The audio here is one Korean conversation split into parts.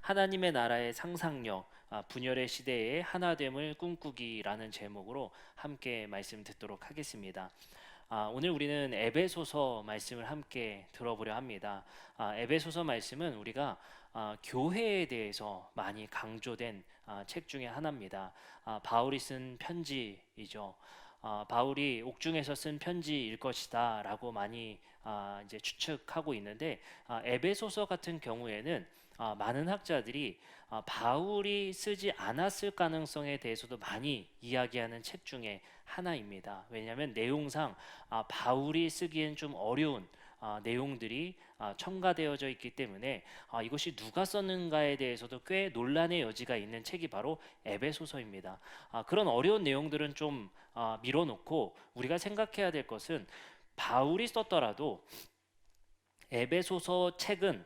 하나님의 나라의 상상력, 분열의 시대의 하나됨을 꿈꾸기라는 제목으로 함께 말씀 듣도록 하겠습니다. 오늘 우리는 에베소서 말씀을 함께 들어보려 합니다. 에베소서 말씀은 우리가 교회에 대해서 많이 강조된 책 중에 하나입니다. 바울이 쓴 편지이죠. 바울이 옥중에서 쓴 편지일 것이다라고 많이 이제 추측하고 있는데, 에베소서 같은 경우에는 많은 학자들이 바울이 쓰지 않았을 가능성에 대해서도 많이 이야기하는 책 중에 하나입니다. 왜냐하면 내용상 바울이 쓰기엔 좀 어려운 내용들이 첨가되어져 있기 때문에 이것이 누가 썼는가에 대해서도 꽤 논란의 여지가 있는 책이 바로 에베소서입니다. 그런 어려운 내용들은 좀 밀어놓고 우리가 생각해야 될 것은, 바울이 썼더라도 에베소서 책은,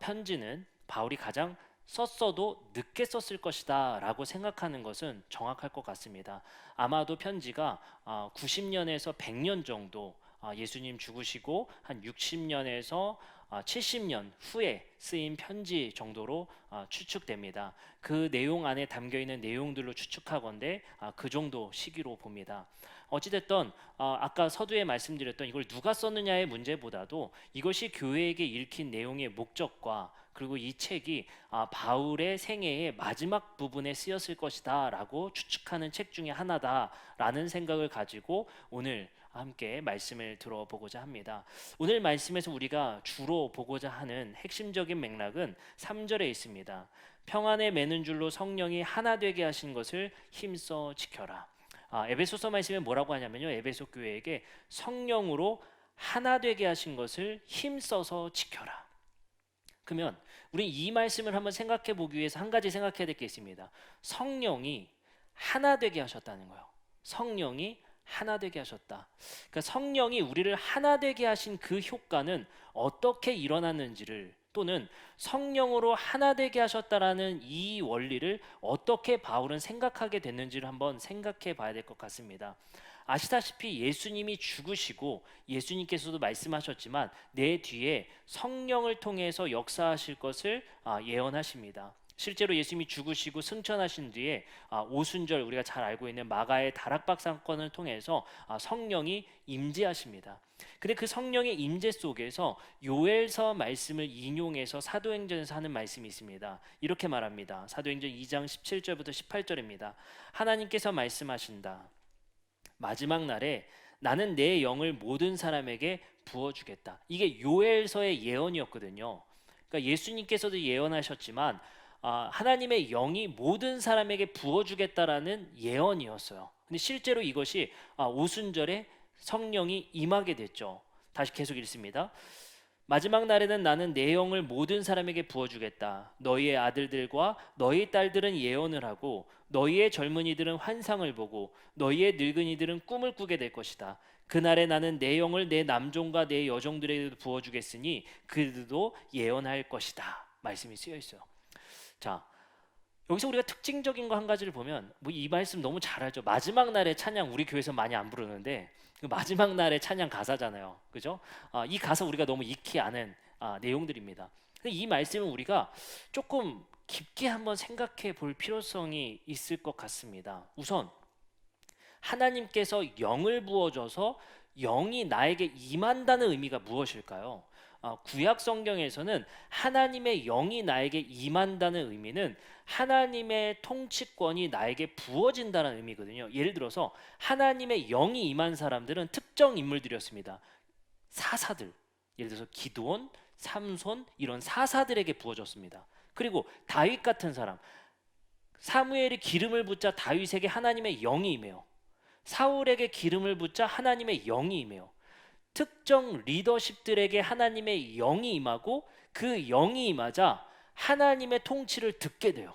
편지는 바울이 가장 썼어도 늦게 썼을 것이다 라고 생각하는 것은 정확할 것 같습니다. 아마도 편지가 90년에서 100년 정도, 예수님 죽으시고 한 60년에서 70년 후에 쓰인 편지 정도로 추측됩니다. 그 내용 안에 담겨 있는 내용들로 추측하건대 그 정도 시기로 봅니다. 어찌됐든 아까 서두에 말씀드렸던 이걸 누가 썼느냐의 문제보다도 이것이 교회에게 읽힌 내용의 목적과, 그리고 이 책이 바울의 생애의 마지막 부분에 쓰였을 것이다 라고 추측하는 책 중에 하나다라는 생각을 가지고 오늘 함께 말씀을 들어보고자 합니다. 오늘 말씀에서 우리가 주로 보고자 하는 핵심적인 맥락은 3절에 있습니다. 평안에 매는 줄로 성령이 하나 되게 하신 것을 힘써 지켜라. 에베소서 말씀에 뭐라고 하냐면요, 에베소 교회에게 성령으로 하나 되게 하신 것을 힘써서 지켜라. 그러면 우리 이 말씀을 한번 생각해 보기 위해서 한 가지 생각해야 될 게 있습니다. 성령이 하나 되게 하셨다는 거예요. 성령이 하나 되게 하셨다. 그러니까 성령이 우리를 하나 되게 하신 그 효과는 어떻게 일어났는지를, 또는 성령으로 하나 되게 하셨다라는 이 원리를 어떻게 바울은 생각하게 됐는지를 한번 생각해 봐야 될 것 같습니다. 아시다시피 예수님이 죽으시고 예수님께서도 말씀하셨지만 내 뒤에 성령을 통해서 역사하실 것을 예언하십니다. 실제로 예수님이 죽으시고 승천하신 뒤에 오순절, 우리가 잘 알고 있는 마가의 다락방 사건을 통해서 성령이 임재하십니다. 근데 그 성령의 임재 속에서 요엘서 말씀을 인용해서 사도행전에서 하는 말씀이 있습니다. 이렇게 말합니다. 사도행전 2장 17절부터 18절입니다. 하나님께서 말씀하신다. 마지막 날에 나는 내 영을 모든 사람에게 부어주겠다. 이게 요엘서의 예언이었거든요. 그러니까 예수님께서도 예언하셨지만 하나님의 영이 모든 사람에게 부어주겠다라는 예언이었어요. 근데 실제로 이것이 오순절에 성령이 임하게 됐죠. 다시 계속 읽습니다. 마지막 날에는 나는 내 영을 모든 사람에게 부어주겠다. 너희의 아들들과 너희 딸들은 예언을 하고 너희의 젊은이들은 환상을 보고 너희의 늙은이들은 꿈을 꾸게 될 것이다. 그날에 나는 내 영을 내 남종과 내 여종들에게도 부어주겠으니 그들도 예언할 것이다. 말씀이 쓰여 있어요. 자, 여기서 우리가 특징적인 거 한 가지를 보면, 뭐 이 말씀 너무 잘 알죠. 마지막 날의 찬양, 우리 교회에서 많이 안 부르는데 그 마지막 날의 찬양 가사잖아요. 그죠? 이 가사 우리가 너무 익히 아는 내용들입니다. 근데 이 말씀은 우리가 조금 깊게 한번 생각해 볼 필요성이 있을 것 같습니다. 우선 하나님께서 영을 부어줘서 영이 나에게 임한다는 의미가 무엇일까요? 구약 성경에서는 하나님의 영이 나에게 임한다는 의미는 하나님의 통치권이 나에게 부어진다는 의미거든요. 예를 들어서 하나님의 영이 임한 사람들은 특정 인물들이었습니다. 사사들, 예를 들어서 기드온, 삼손, 이런 사사들에게 부어졌습니다. 그리고 다윗 같은 사람, 사무엘이 기름을 붓자 다윗에게 하나님의 영이 임해요. 사울에게 기름을 붓자 하나님의 영이 임해요. 특정 리더십들에게 하나님의 영이 임하고 그 영이 임하자 하나님의 통치를 듣게 돼요.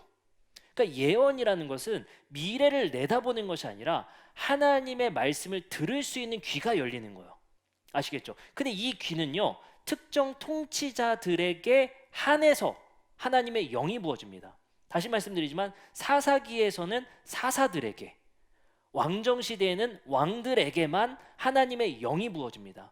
그러니까 예언이라는 것은 미래를 내다보는 것이 아니라 하나님의 말씀을 들을 수 있는 귀가 열리는 거예요. 아시겠죠? 근데 이 귀는요, 특정 통치자들에게 한해서 하나님의 영이 부어집니다. 다시 말씀드리지만 사사기에서는 사사들에게, 왕정시대에는 왕들에게만 하나님의 영이 부어집니다.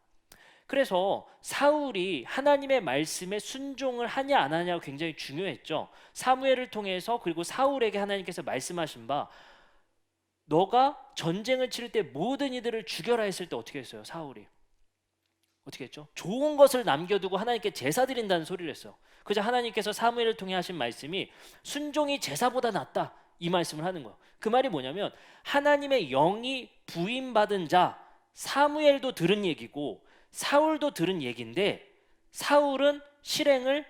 그래서 사울이 하나님의 말씀에 순종을 하냐 안 하냐가 굉장히 중요했죠. 사무엘을 통해서 그리고 사울에게 하나님께서 말씀하신 바 너가 전쟁을 치를 때 모든 이들을 죽여라 했을 때 어떻게 했어요? 사울이 어떻게 했죠? 좋은 것을 남겨두고 하나님께 제사 드린다는 소리를 했어요. 그래서 하나님께서 사무엘을 통해 하신 말씀이 순종이 제사보다 낫다 이 말씀을 하는 거예요. 그 말이 뭐냐면 하나님의 영이 부임받은 자 사무엘도 들은 얘기고 사울도 들은 얘기인데 사울은 실행을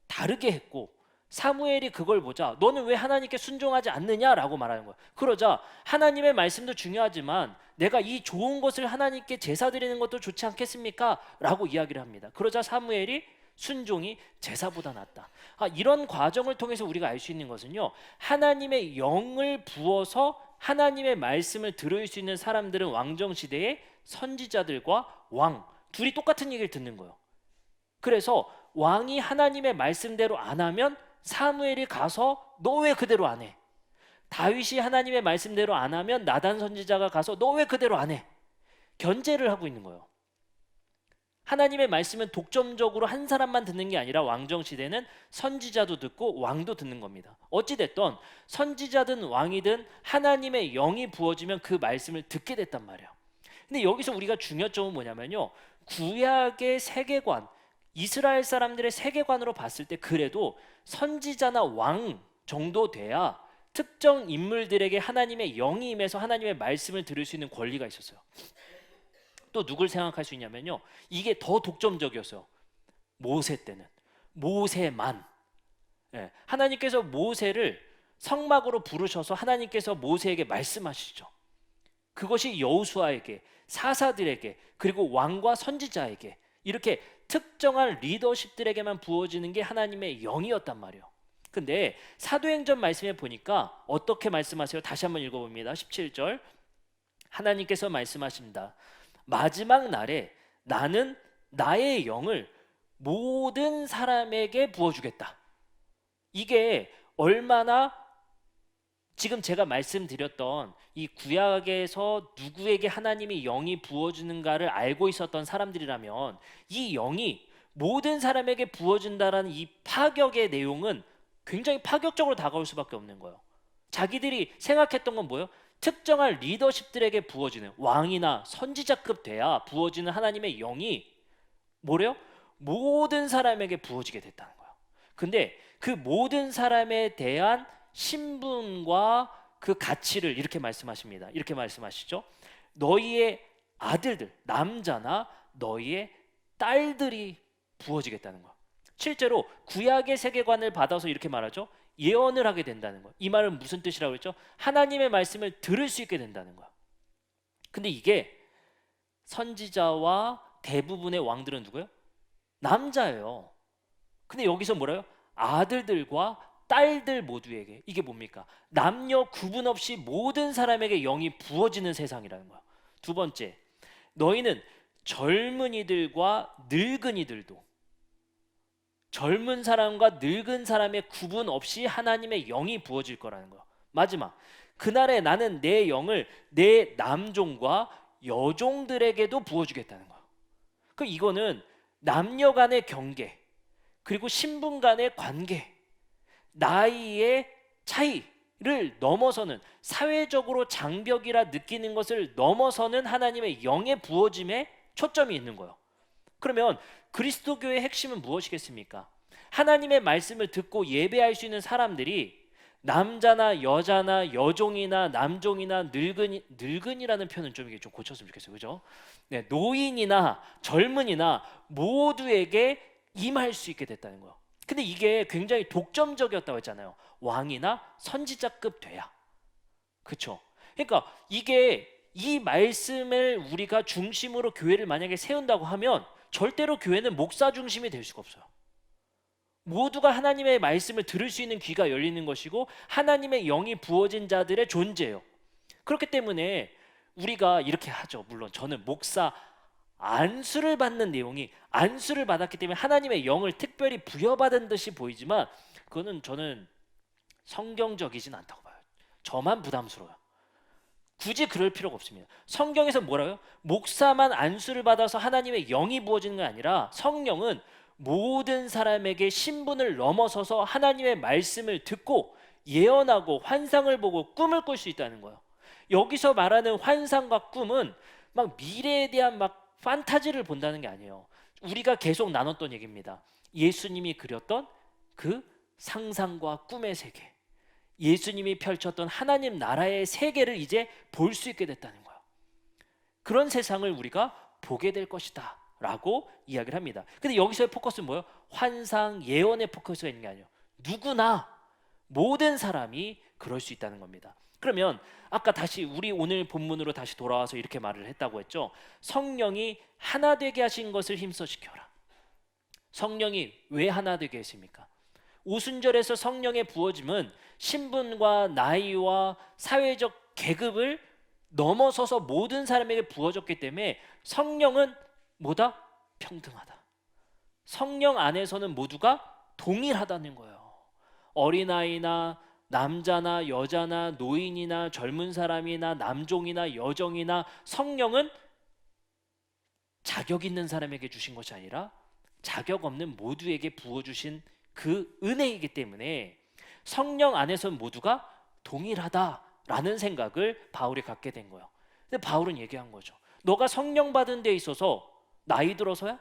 다르게 했고 사무엘이 그걸 보자 너는 왜 하나님께 순종하지 않느냐라고 말하는 거야. 그러자 하나님의 말씀도 중요하지만 내가 이 좋은 것을 하나님께 제사 드리는 것도 좋지 않겠습니까? 라고 이야기를 합니다. 그러자 사무엘이 순종이 제사보다 낫다. 이런 과정을 통해서 우리가 알 수 있는 것은요, 하나님의 영을 부어서 하나님의 말씀을 들을 수 있는 사람들은 왕정시대의 선지자들과 왕 둘이 똑같은 얘기를 듣는 거예요. 그래서 왕이 하나님의 말씀대로 안 하면 사무엘이 가서 너 왜 그대로 안 해? 다윗이 하나님의 말씀대로 안 하면 나단 선지자가 가서 너 왜 그대로 안 해? 견제를 하고 있는 거예요. 하나님의 말씀은 독점적으로 한 사람만 듣는 게 아니라 왕정시대는 선지자도 듣고 왕도 듣는 겁니다. 어찌됐든 선지자든 왕이든 하나님의 영이 부어지면 그 말씀을 듣게 됐단 말이에요. 근데 여기서 우리가 중요점은 뭐냐면요, 구약의 세계관, 이스라엘 사람들의 세계관으로 봤을 때 그래도 선지자나 왕 정도 돼야 특정 인물들에게 하나님의 영이 임해서 하나님의 말씀을 들을 수 있는 권리가 있었어요. 또 누굴 생각할 수 있냐면요, 이게 더 독점적이었어요. 모세 때는 모세만, 하나님께서 모세를 성막으로 부르셔서 하나님께서 모세에게 말씀하시죠. 그것이 여호수아에게, 사사들에게, 그리고 왕과 선지자에게 이렇게 특정한 리더십들에게만 부어지는 게 하나님의 영이었단 말이에요. 근데 사도행전 말씀에 보니까 어떻게 말씀하세요? 다시 한번 읽어봅니다. 17절 하나님께서 말씀하십니다. 마지막 날에 나는 나의 영을 모든 사람에게 부어주겠다. 이게 얼마나 지금 제가 말씀드렸던 이 구약에서 누구에게 하나님이 영이 부어주는가를 알고 있었던 사람들이라면 이 영이 모든 사람에게 부어준다라는 이 파격의 내용은 굉장히 파격적으로 다가올 수밖에 없는 거예요. 자기들이 생각했던 건 뭐예요? 특정한 리더십들에게 부어지는, 왕이나 선지자급 돼야 부어지는 하나님의 영이 뭐래요? 모든 사람에게 부어지게 됐다는 거예요. 근데 그 모든 사람에 대한 신분과 그 가치를 이렇게 말씀하십니다. 이렇게 말씀하시죠. 너희의 아들들, 남자나 너희의 딸들이 부어지겠다는 거예요. 실제로 구약의 세계관을 받아서 이렇게 말하죠. 예언을 하게 된다는 거예요. 이 말은 무슨 뜻이라고 했죠? 하나님의 말씀을 들을 수 있게 된다는 거예요. 근데 이게 선지자와 대부분의 왕들은 누구예요? 남자예요. 근데 여기서 뭐래요? 아들들과 딸들 모두에게, 이게 뭡니까? 남녀 구분 없이 모든 사람에게 영이 부어지는 세상이라는 거야. 두 번째, 너희는 젊은이들과 늙은이들도, 젊은 사람과 늙은 사람의 구분 없이 하나님의 영이 부어질 거라는 거야. 마지막, 그날에 나는 내 영을 내 남종과 여종들에게도 부어주겠다는 거야. 그럼 이거는 남녀 간의 경계, 그리고 신분 간의 관계, 나이의 차이를 넘어서는, 사회적으로 장벽이라 느끼는 것을 넘어서는 하나님의 영의 부어짐에 초점이 있는 거예요. 그러면 그리스도교의 핵심은 무엇이겠습니까? 하나님의 말씀을 듣고 예배할 수 있는 사람들이 남자나 여자나 여종이나 남종이나 늙은이라는 표현은 좀 이게 좀 고쳤으면 좋겠어요. 그죠? 네, 노인이나 젊은이나 모두에게 임할 수 있게 됐다는 거예요. 근데 이게 굉장히 독점적이었다고 했잖아요. 왕이나 선지자급 돼야. 그렇죠? 그러니까 이게 이 말씀을 우리가 중심으로 교회를 만약에 세운다고 하면 절대로 교회는 목사 중심이 될 수가 없어요. 모두가 하나님의 말씀을 들을 수 있는 귀가 열리는 것이고 하나님의 영이 부어진 자들의 존재예요. 그렇기 때문에 우리가 이렇게 하죠. 물론 저는 목사 안수를 받는 내용이, 안수를 받았기 때문에 하나님의 영을 특별히 부여받은 듯이 보이지만 그거는 저는 성경적이진 않다고 봐요. 저만 부담스러워요. 굳이 그럴 필요가 없습니다. 성경에서 뭐라고요? 목사만 안수를 받아서 하나님의 영이 부어지는 게 아니라 성령은 모든 사람에게 신분을 넘어서서 하나님의 말씀을 듣고 예언하고 환상을 보고 꿈을 꿀 수 있다는 거예요. 여기서 말하는 환상과 꿈은 막 미래에 대한 막 판타지를 본다는 게 아니에요. 우리가 계속 나눴던 얘기입니다. 예수님이 그렸던 그 상상과 꿈의 세계, 예수님이 펼쳤던 하나님 나라의 세계를 이제 볼 수 있게 됐다는 거예요. 그런 세상을 우리가 보게 될 것이다 라고 이야기를 합니다. 근데 여기서의 포커스는 뭐예요? 환상, 예언의 포커스가 있는 게 아니에요. 누구나, 모든 사람이 그럴 수 있다는 겁니다. 그러면 아까 다시 우리 오늘 본문으로 다시 돌아와서 이렇게 말을 했다고 했죠. 성령이 하나 되게 하신 것을 힘써시켜라. 성령이 왜 하나 되게 했습니까? 오순절에서 성령의 부어짐은 신분과 나이와 사회적 계급을 넘어서서 모든 사람에게 부어졌기 때문에 성령은 뭐다? 평등하다. 성령 안에서는 모두가 동일하다는 거예요. 어린아이나 남자나 여자나 노인이나 젊은 사람이나 남종이나 여종이나 성령은 자격 있는 사람에게 주신 것이 아니라 자격 없는 모두에게 부어주신 그 은혜이기 때문에 성령 안에서는 모두가 동일하다라는 생각을 바울이 갖게 된 거예요. 근데 바울은 얘기한 거죠. 너가 성령 받은 데 있어서 나이 들어서야?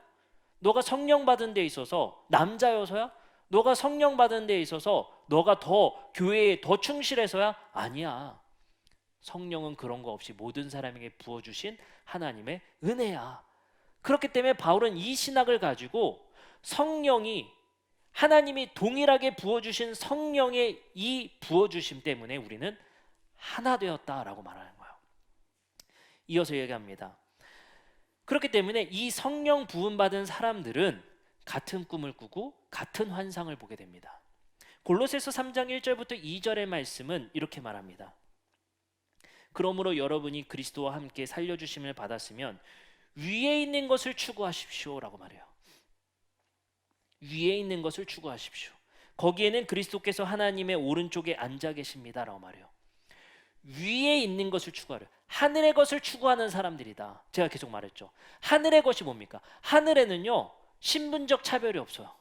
너가 성령 받은 데 있어서 남자여서야? 너가 성령 받은 데 있어서 너가 더 교회에 더 충실해서야? 아니야. 성령은 그런 거 없이 모든 사람에게 부어주신 하나님의 은혜야. 그렇기 때문에 바울은 이 신학을 가지고 성령이, 하나님이 동일하게 부어주신 성령의 이 부어주심 때문에 우리는 하나 되었다라고 말하는 거예요. 이어서 얘기합니다. 그렇기 때문에 이 성령 부음 받은 사람들은 같은 꿈을 꾸고 같은 환상을 보게 됩니다. 골로새서 3장 1절부터 2절의 말씀은 이렇게 말합니다. 그러므로 여러분이 그리스도와 함께 살려주심을 받았으면 위에 있는 것을 추구하십시오라고 말해요. 위에 있는 것을 추구하십시오. 거기에는 그리스도께서 하나님의 오른쪽에 앉아 계십니다라고 말해요. 위에 있는 것을 추구하려, 하늘의 것을 추구하는 사람들이다. 제가 계속 말했죠. 하늘의 것이 뭡니까? 하늘에는요 신분적 차별이 없어요.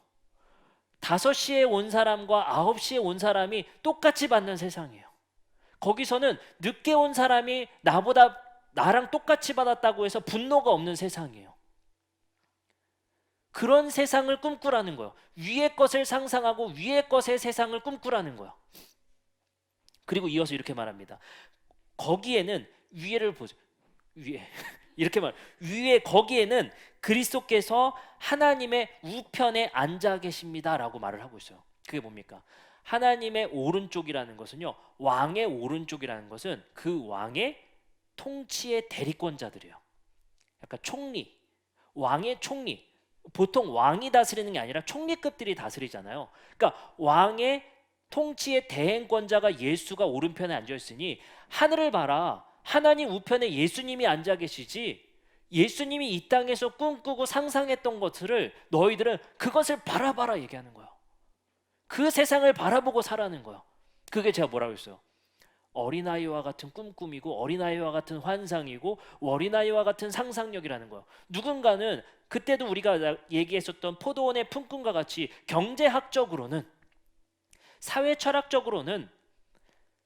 5시에 온 사람과 9시에 온 사람이 똑같이 받는 세상이에요. 거기서는 늦게 온 사람이 나랑 똑같이 받았다고 해서 분노가 없는 세상이에요. 그런 세상을 꿈꾸라는 거예요. 위의 것을 상상하고 위의 것의 세상을 꿈꾸라는 거예요. 그리고 이어서 이렇게 말합니다. 거기에는 위에를 보죠. 위에 이렇게 위에 거기에는 그리스도께서 하나님의 우편에 앉아 계십니다라고 말을 하고 있어요. 그게 뭡니까? 하나님의 오른쪽이라는 것은요, 왕의 오른쪽이라는 것은 그 왕의 통치의 대리권자들이에요. 약간 총리, 왕의 총리. 보통 왕이 다스리는 게 아니라 총리급들이 다스리잖아요. 그러니까 왕의 통치의 대행권자가 예수가 오른편에 앉아 있으니 하늘을 봐라. 하나님 우편에 예수님이 앉아 계시지. 예수님이 이 땅에서 꿈꾸고 상상했던 것들을 너희들은 그것을 바라봐라 얘기하는 거예요. 그 세상을 바라보고 살라는 거예요. 그게 제가 뭐라고 했어요? 어린아이와 같은 꿈꾸미고 어린아이와 같은 환상이고 어린아이와 같은 상상력이라는 거예요. 누군가는 그때도 우리가 얘기했었던 포도원의 품꾼과 같이 경제학적으로는, 사회 철학적으로는,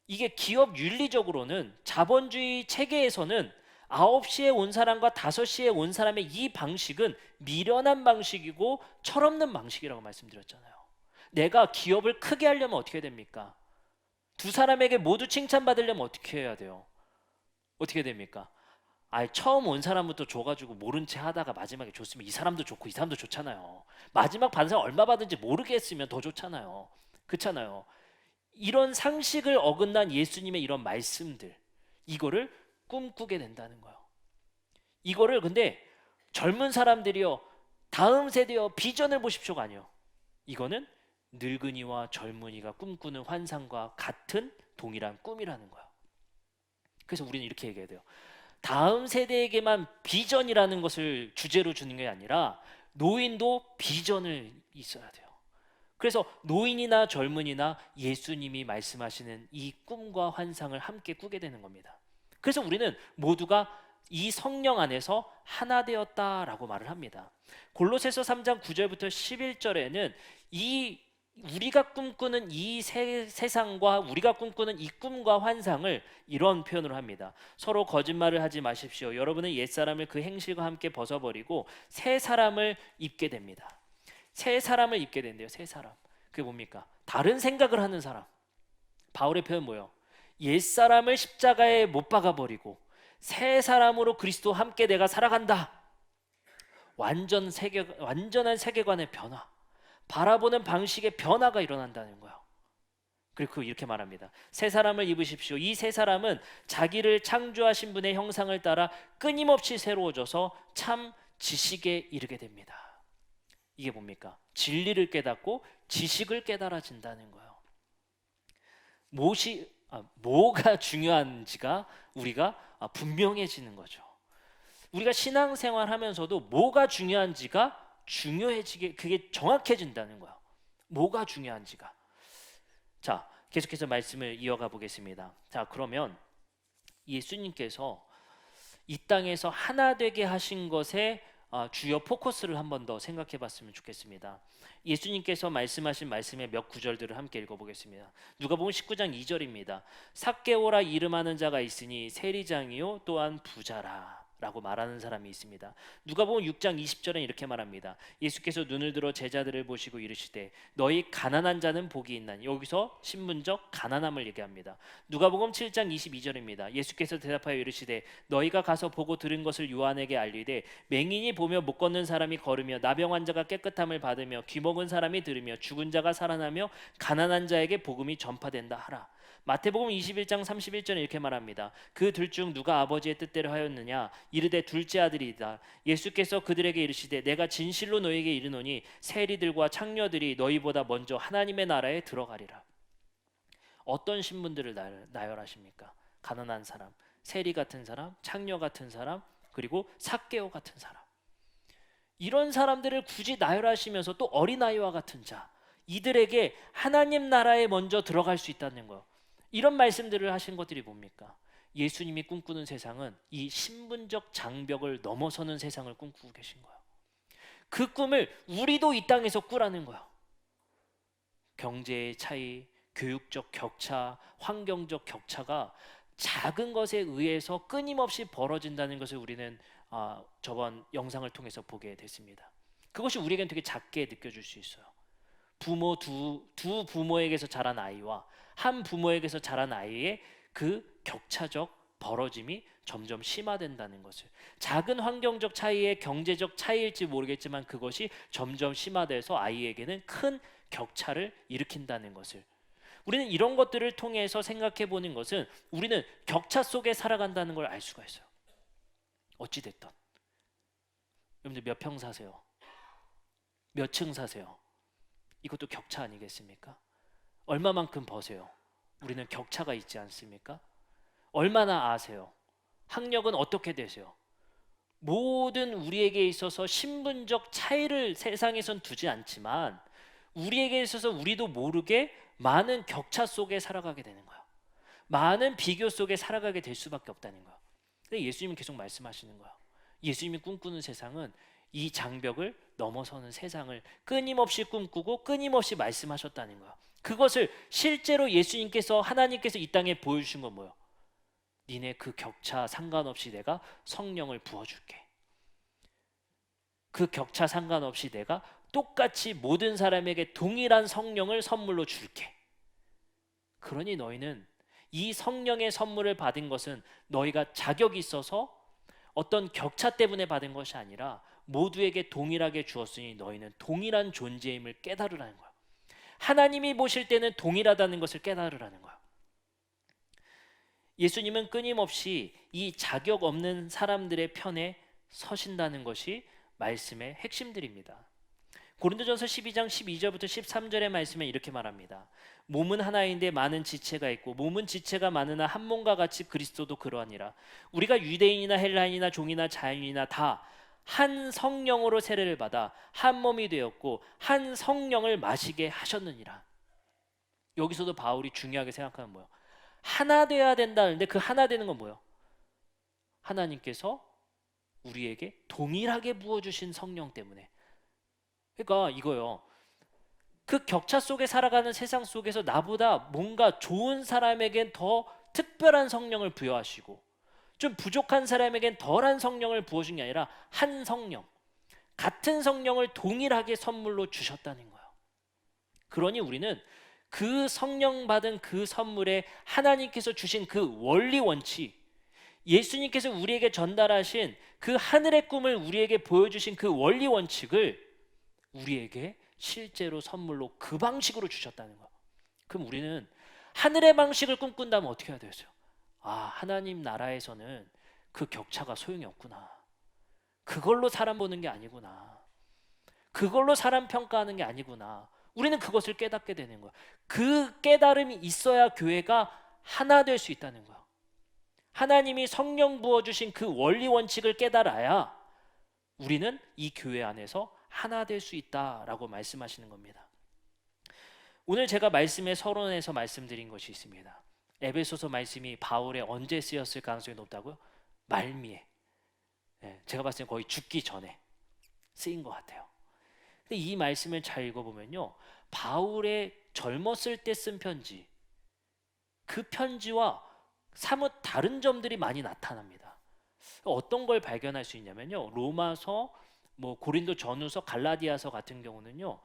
이게 기업 윤리적으로는, 자본주의 체계에서는 9시에 온 사람과 5시에 온 사람의 이 방식은 미련한 방식이고 철없는 방식이라고 말씀드렸잖아요. 내가 기업을 크게 하려면 어떻게 됩니까? 두 사람에게 모두 칭찬받으려면 어떻게 해야 돼요? 어떻게 됩니까? 처음 온 사람부터 줘가지고 모른 채 하다가 마지막에 줬으면 이 사람도 좋고 이 사람도 좋잖아요. 마지막 받은 사람 얼마 받은지 모르겠으면 더 좋잖아요. 그렇잖아요. 이런 상식을 어긋난 예수님의 이런 말씀들, 이거를 꿈꾸게 된다는 거예요. 이거를 근데 젊은 사람들이요, 다음 세대요, 비전을 보십시오가 아니에요. 이거는 늙은이와 젊은이가 꿈꾸는 환상과 같은 동일한 꿈이라는 거예요. 그래서 우리는 이렇게 얘기해야 돼요. 다음 세대에게만 비전이라는 것을 주제로 주는 게 아니라 노인도 비전을 있어야 돼요. 그래서 노인이나 젊은이나 예수님이 말씀하시는 이 꿈과 환상을 함께 꾸게 되는 겁니다. 그래서 우리는 모두가 이 성령 안에서 하나 되었다라고 말을 합니다. 골로새서 3장 9절부터 11절에는 이 우리가 꿈꾸는 이 세상과 우리가 꿈꾸는 이 꿈과 환상을 이런 표현으로 합니다. 서로 거짓말을 하지 마십시오. 여러분은 옛사람을 그 행실과 함께 벗어버리고 새 사람을 입게 됩니다. 새 사람을 입게 된대요. 새 사람. 그게 뭡니까? 다른 생각을 하는 사람. 바울의 표현 뭐예요? 옛사람을 십자가에 못 박아버리고 새 사람으로 그리스도와 함께 내가 살아간다. 완전한 세계관의 변화, 바라보는 방식의 변화가 일어난다는 거예요. 그리고 이렇게 말합니다. 새 사람을 입으십시오. 이 새 사람은 자기를 창조하신 분의 형상을 따라 끊임없이 새로워져서 참 지식에 이르게 됩니다. 이게 뭡니까? 진리를 깨닫고 지식을 깨달아진다는 거예요. 뭐가 중요한지가 우리가 분명해지는 거죠. 우리가 신앙생활 하면서도 뭐가 중요한지가 그게 정확해진다는 거예요. 뭐가 중요한지가. 자, 계속해서 말씀을 이어가 보겠습니다. 자, 그러면 예수님께서 이 땅에서 하나 되게 하신 것에 주요 포커스를 한 번 더 생각해 봤으면 좋겠습니다. 예수님께서 말씀하신 말씀의 몇 구절들을 함께 읽어보겠습니다. 누가복음 19장 2절입니다. 삭개오라 이름하는 자가 있으니 세리장이요 또한 부자라 라고 말하는 사람이 있습니다. 누가복음 6장 20절은 이렇게 말합니다. 예수께서 눈을 들어 제자들을 보시고 이르시되 너희 가난한 자는 복이 있나니. 여기서 신분적 가난함을 얘기합니다. 누가복음 7장 22절입니다. 예수께서 대답하여 이르시되 너희가 가서 보고 들은 것을 요한에게 알리되 맹인이 보며 못 걷는 사람이 걸으며 나병 환자가 깨끗함을 받으며 귀먹은 사람이 들으며 죽은 자가 살아나며 가난한 자에게 복음이 전파된다 하라. 마태복음 21장 31절에 이렇게 말합니다. 그 둘 중 누가 아버지의 뜻대로 하였느냐? 이르되 둘째 아들이다. 예수께서 그들에게 이르시되 내가 진실로 너희에게 이르노니 세리들과 창녀들이 너희보다 먼저 하나님의 나라에 들어가리라. 어떤 신분들을 나열하십니까? 가난한 사람, 세리 같은 사람, 창녀 같은 사람, 그리고 삭개오 같은 사람. 이런 사람들을 굳이 나열하시면서 또 어린아이와 같은 자, 이들에게 하나님 나라에 먼저 들어갈 수 있다는 거. 이런 말씀들을 하신 것들이 뭡니까? 예수님이 꿈꾸는 세상은 이 신분적 장벽을 넘어서는 세상을 꿈꾸고 계신 거예요. 그 꿈을 우리도 이 땅에서 꾸라는 거예요. 경제의 차이, 교육적 격차, 환경적 격차가 작은 것에 의해서 끊임없이 벌어진다는 것을 우리는 저번 영상을 통해서 보게 됐습니다. 그것이 우리에겐 되게 작게 느껴질 수 있어요. 두 부모에게서 자란 아이와 한 부모에게서 자란 아이의 그 격차적 벌어짐이 점점 심화된다는 것을, 작은 환경적 차이의 경제적 차이일지 모르겠지만 그것이 점점 심화돼서 아이에게는 큰 격차를 일으킨다는 것을, 우리는 이런 것들을 통해서 생각해 보는 것은 우리는 격차 속에 살아간다는 걸 알 수가 있어요. 어찌됐든 여러분들 몇 평 사세요? 몇 층 사세요? 이것도 격차 아니겠습니까? 얼마만큼 버세요? 우리는 격차가 있지 않습니까? 얼마나 아세요? 학력은 어떻게 되세요? 모든 우리에게 있어서 신분적 차이를 세상에선 두지 않지만 우리에게 있어서 우리도 모르게 많은 격차 속에 살아가게 되는 거예요. 많은 비교 속에 살아가게 될 수밖에 없다는 거예요. 근데 예수님은 계속 말씀하시는 거예요. 예수님이 꿈꾸는 세상은 이 장벽을 넘어서는 세상을 끊임없이 꿈꾸고 끊임없이 말씀하셨다는 거예요. 그것을 실제로 예수님께서, 하나님께서 이 땅에 보여주신 건 뭐예요? 니네 그 격차 상관없이 내가 성령을 부어줄게. 그 격차 상관없이 내가 똑같이 모든 사람에게 동일한 성령을 선물로 줄게. 그러니 너희는 이 성령의 선물을 받은 것은 너희가 자격이 있어서 어떤 격차 때문에 받은 것이 아니라 모두에게 동일하게 주었으니 너희는 동일한 존재임을 깨달으라는 거야. 하나님이 보실 때는 동일하다는 것을 깨달으라는 거야. 예수님은 끊임없이 이 자격 없는 사람들의 편에 서신다는 것이 말씀의 핵심들입니다. 고린도전서 12장 12절부터 13절의 말씀에 이렇게 말합니다. 몸은 하나인데 많은 지체가 있고 몸은 지체가 많으나 한 몸과 같이 그리스도도 그러하니라. 우리가 유대인이나 헬라인이나 종이나 자유인이나 다 한 성령으로 세례를 받아 한 몸이 되었고 한 성령을 마시게 하셨느니라. 여기서도 바울이 중요하게 생각하는 뭐예요? 하나 돼야 된다는데 그 하나 되는 건 뭐예요? 하나님께서 우리에게 동일하게 부어주신 성령 때문에. 그러니까 이거요. 그 격차 속에 살아가는 세상 속에서 나보다 뭔가 좋은 사람에겐 더 특별한 성령을 부여하시고 좀 부족한 사람에겐 덜한 성령을 부어준 게 아니라 한 성령, 같은 성령을 동일하게 선물로 주셨다는 거예요. 그러니 우리는 그 성령 받은 그 선물에 하나님께서 주신 그 원리 원칙, 예수님께서 우리에게 전달하신 그 하늘의 꿈을 우리에게 보여주신 그 원리 원칙을 우리에게 실제로 선물로 그 방식으로 주셨다는 거. 그럼 우리는 하늘의 방식을 꿈꾼다면 어떻게 해야 되겠어요? 아, 하나님 나라에서는 그 격차가 소용이 없구나. 그걸로 사람 보는 게 아니구나. 그걸로 사람 평가하는 게 아니구나. 우리는 그것을 깨닫게 되는 거야. 그 깨달음이 있어야 교회가 하나 될 수 있다는 거야. 하나님이 성령 부어주신 그 원리 원칙을 깨달아야 우리는 이 교회 안에서 하나 될 수 있다라고 말씀하시는 겁니다. 오늘 제가 말씀의 서론에서 말씀드린 것이 있습니다. 에베소서 말씀이 바울에 언제 쓰였을 가능성이 높다고요? 말미에. 제가 봤을 때 거의 죽기 전에 쓰인 것 같아요. 근데 이 말씀을 잘 읽어보면요, 바울의 젊었을 때 쓴 편지, 그 편지와 사뭇 다른 점들이 많이 나타납니다. 어떤 걸 발견할 수 있냐면요, 로마서, 고린도 전후서, 갈라디아서 같은 경우는요,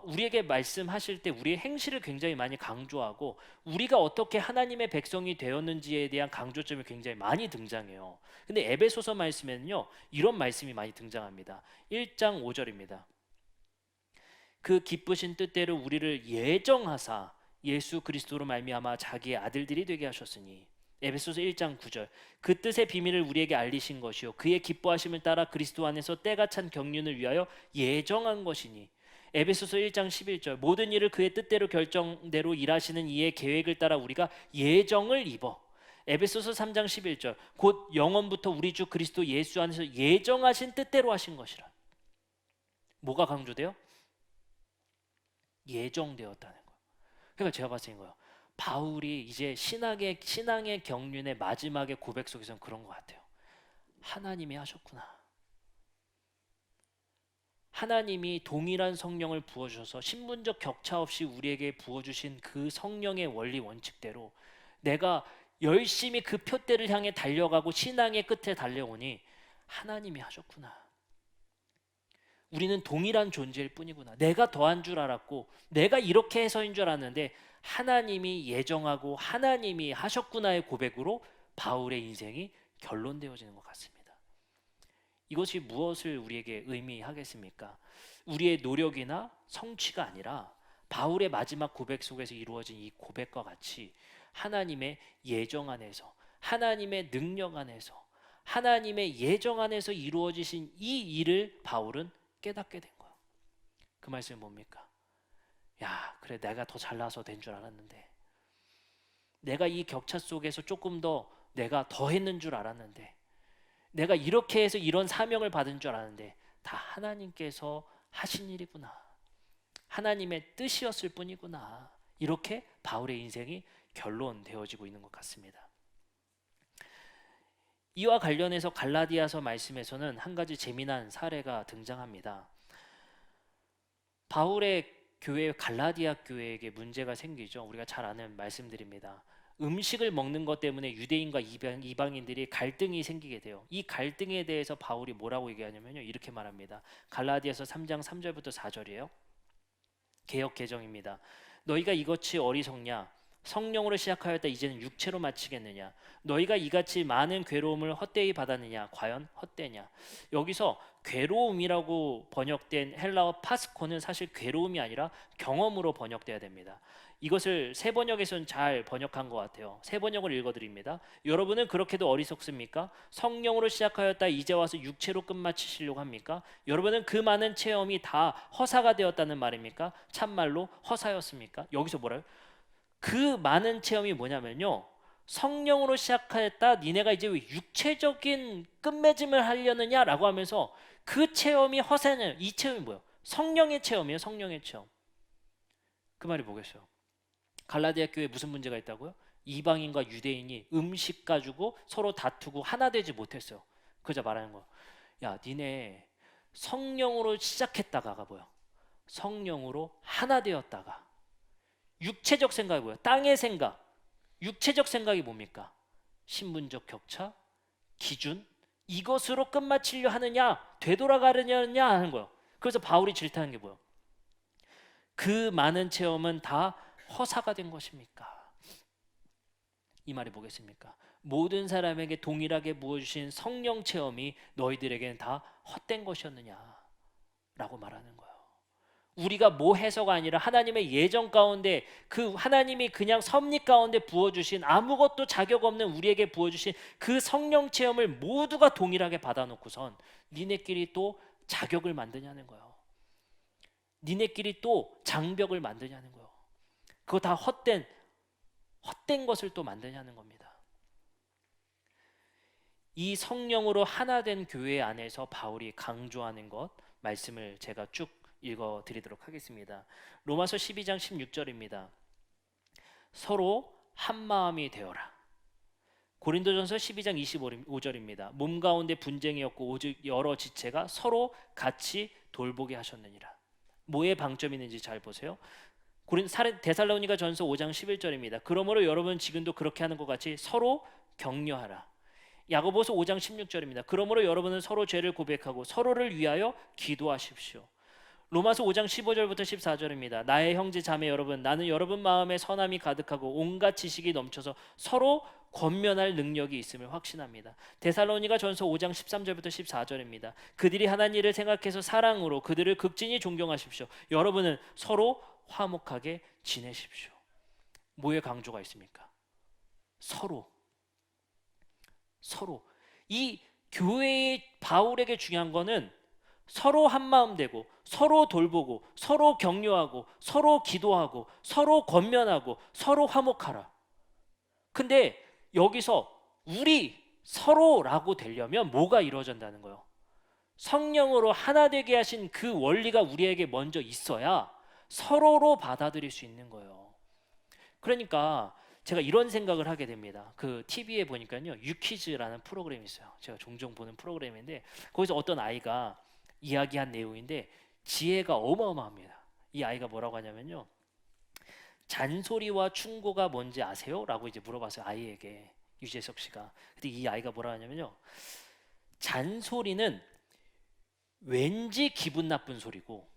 우리에게 말씀하실 때 우리의 행실을 굉장히 많이 강조하고 우리가 어떻게 하나님의 백성이 되었는지에 대한 강조점이 굉장히 많이 등장해요. 근데 에베소서 말씀에는요, 이런 말씀이 많이 등장합니다. 1장 5절입니다. 그 기쁘신 뜻대로 우리를 예정하사 예수 그리스도로 말미암아 자기의 아들들이 되게 하셨으니. 에베소서 1장 9절. 그 뜻의 비밀을 우리에게 알리신 것이요 그의 기뻐하심을 따라 그리스도 안에서 때가 찬 경륜을 위하여 예정한 것이니. 에베소서 1장 11절. 모든 일을 그의 뜻대로 결정대로 일하시는 이의 계획을 따라 우리가 예정을 입어. 에베소서 3장 11절. 곧 영원부터 우리 주 그리스도 예수 안에서 예정하신 뜻대로 하신 것이라. 뭐가 강조돼요? 예정되었다는 거예요. 그러니까 제가 봤을 때 이거예요. 바울이 이제 신앙의 경륜의 마지막의 고백 속에서는 그런 것 같아요. 하나님이 하셨구나. 하나님이 동일한 성령을 부어주셔서 신분적 격차 없이 우리에게 부어주신 그 성령의 원리 원칙대로 내가 열심히 그 표대를 향해 달려가고 신앙의 끝에 달려오니 하나님이 하셨구나. 우리는 동일한 존재일 뿐이구나. 내가 더한 줄 알았고 내가 이렇게 해서인 줄 알았는데 하나님이 예정하고 하나님이 하셨구나의 고백으로 바울의 인생이 결론되어지는 것 같습니다. 이것이 무엇을 우리에게 의미하겠습니까? 우리의 노력이나 성취가 아니라 바울의 마지막 고백 속에서 이루어진 이 고백과 같이 하나님의 예정 안에서, 하나님의 능력 안에서, 하나님의 예정 안에서 이루어지신 이 일을 바울은 깨닫게 된 거예요. 그 말씀이 뭡니까? 야, 그래, 내가 더 잘나서 된 줄 알았는데, 내가 이 격차 속에서 조금 더 내가 더 했는 줄 알았는데, 내가 이렇게 해서 이런 사명을 받은 줄 알았는데 다 하나님께서 하신 일이구나. 하나님의 뜻이었을 뿐이구나. 이렇게 바울의 인생이 결론되어지고 있는 것 같습니다. 이와 관련해서 갈라디아서 말씀에서는 한 가지 재미난 사례가 등장합니다. 바울의 교회, 갈라디아 교회에게 문제가 생기죠. 우리가 잘 아는 말씀들입니다. 음식을 먹는 것 때문에 유대인과 이방인들이 갈등이 생기게 돼요. 이 갈등에 대해서 바울이 뭐라고 얘기하냐면요, 이렇게 말합니다. 갈라디아서 3장 3절부터 4절이에요. 개역 개정입니다. 너희가 이같이 어리석냐? 성령으로 시작하였다 이제는 육체로 마치겠느냐? 너희가 이같이 많은 괴로움을 헛되이 받았느냐? 과연 헛되냐? 여기서 괴로움이라고 번역된 헬라어 파스코는 사실 괴로움이 아니라 경험으로 번역돼야 됩니다. 이것을 새 번역에서는 잘 번역한 것 같아요. 새 번역을 읽어드립니다. 여러분은 그렇게도 어리석습니까? 성령으로 시작하였다 이제 와서 육체로 끝마치시려고 합니까? 여러분은 그 많은 체험이 다 허사가 되었다는 말입니까? 참말로 허사였습니까? 여기서 뭐라요? 그 많은 체험이 뭐냐면요, 성령으로 시작하였다 니네가 이제 왜 육체적인 끝맺음을 하려느냐라고 하면서 그 체험이 허사냐. 이 체험이 뭐예요? 성령의 체험이에요. 성령의 체험. 그 말이 뭐겠어요? 갈라디아 교회에 무슨 문제가 있다고요? 이방인과 유대인이 음식 가지고 서로 다투고 하나 되지 못했어요. 그저 말하는 거, 야, 니네 성령으로 시작했다가가 뭐야? 성령으로 하나 되었다가 육체적 생각이 뭐야? 땅의 생각, 육체적 생각이 뭡니까? 신분적 격차, 기준, 이것으로 끝마치려 하느냐, 되돌아가려냐 하는 거예요. 그래서 바울이 질타하는 게 뭐예요? 그 많은 체험은 다 허사가 된 것입니까? 이 말이 뭐겠습니까? 모든 사람에게 동일하게 부어주신 성령 체험이 너희들에게는 다 헛된 것이었느냐라고 말하는 거예요. 우리가 뭐 해서가 아니라 하나님의 예정 가운데, 그 하나님이 그냥 섭리 가운데 부어주신, 아무것도 자격 없는 우리에게 부어주신 그 성령 체험을 모두가 동일하게 받아놓고선 니네끼리 또 자격을 만드냐는 거예요. 니네끼리 또 장벽을 만드냐는 거예요. 그거 다 헛된 것을 또 만드냐는 겁니다. 이 성령으로 하나 된 교회 안에서 바울이 강조하는 것, 말씀을 제가 쭉 읽어 드리도록 하겠습니다. 로마서 12장 16절입니다. 서로 한 마음이 되어라. 고린도전서 12장 25절입니다. 몸 가운데 분쟁이 없고 오직 여러 지체가 서로 같이 돌보게 하셨느니라. 뭐에 방점이 있는지 잘 보세요. 데살로니가 전서 5장 11절입니다. 그러므로 여러분 지금도 그렇게 하는 것 같이 서로 격려하라. 야고보서 5장 16절입니다. 그러므로 여러분은 서로 죄를 고백하고 서로를 위하여 기도하십시오. 로마서 5장 15절부터 14절입니다. 나의 형제 자매 여러분, 나는 여러분 마음에 선함이 가득하고 온갖 지식이 넘쳐서 서로 권면할 능력이 있음을 확신합니다. 데살로니가 전서 5장 13절부터 14절입니다. 그들이 하나님 일을 생각해서 사랑으로 그들을 극진히 존경하십시오. 여러분은 서로 화목하게 지내십시오. 뭐에 강조가 있습니까? 서로. 이 교회의 바울에게 중요한 거는 서로 한 마음 되고 서로 돌보고 서로 격려하고 서로 기도하고 서로 권면하고 서로 화목하라. 근데 여기서 우리 서로라고 되려면 뭐가 이루어진다는 거예요? 성령으로 하나 되게 하신 그 원리가 우리에게 먼저 있어야 서로로 받아들일 수 있는 거예요. 그러니까 제가 이런 생각을 하게 됩니다. 그 TV에 보니까요, 유퀴즈라는 프로그램이 있어요. 제가 종종 보는 프로그램인데 거기서 어떤 아이가 이야기한 내용인데 지혜가 어마어마합니다. 이 아이가 뭐라고 하냐면요, 잔소리와 충고가 뭔지 아세요? 라고 이제 물어봤어요, 아이에게. 유재석 씨가. 근데 이 아이가 뭐라 하냐면요, 잔소리는 왠지 기분 나쁜 소리고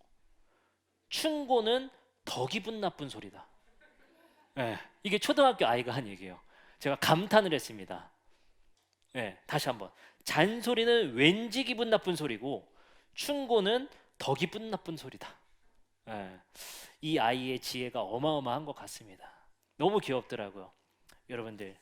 충고는 더 기분 나쁜 소리다. 네, 이게 초등학교 아이가 한 얘기예요. 제가 감탄을 했습니다. 네, 다시 한번. 잔소리는 왠지 기분 나쁜 소리고 충고는 더 기분 나쁜 소리다. 네, 이 아이의 지혜가 어마어마한 것 같습니다. 너무 귀엽더라고요. 여러분들,